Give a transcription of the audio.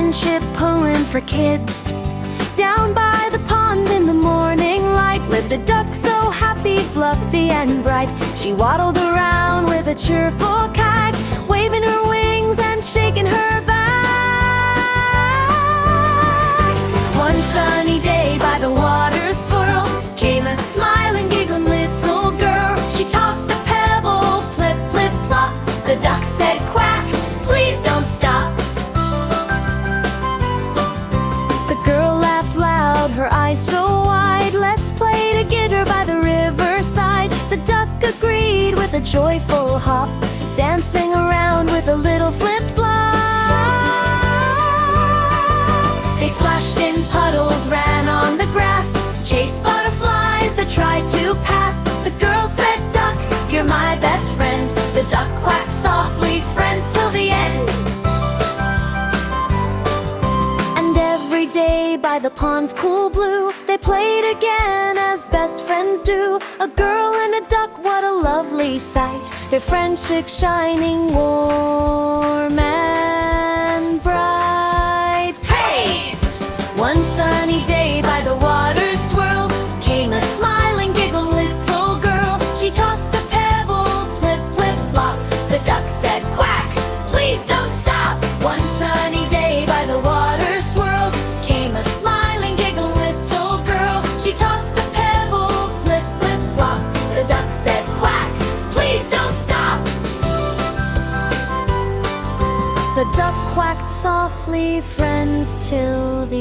friendship poem for kids. Down by the pond in the morning light lived a duck so happy, fluffy and bright. She waddled around with a cheerful kite, waving her wings and shaking her back. One sunny day by the water's swirl came a smiling, giggling little girl. She tossed a pebble, plip, plip, plop. The duck said quack, please don't stop. The girl laughed loud, her eyes so wide. Let's play together by the riverside. The duck agreed with a joyful hop, dancing around with a little flip-flop. They splashed in puddles, ran on the grass, chased butterflies that tried to pass. The girl said, duck, you're my best friend. The duck quacked softly, friends till the end. And every day by the pond's cool blue, they played again as best friends do. A girl and a duck, what a lovely sight. Their friendship shining warm and bright. Haste! One sunny day by the water's swirl came a smiling, giggling little girl. She tossed a pebble, flip, flip, flop. The duck said quack, please don't stop. One sunny day by the water's swirl came a smiling, giggling little girl. She tossed a pebble, flip, flip, flop. The duck said quack, please don't stop. The duck quacked softly, friends till the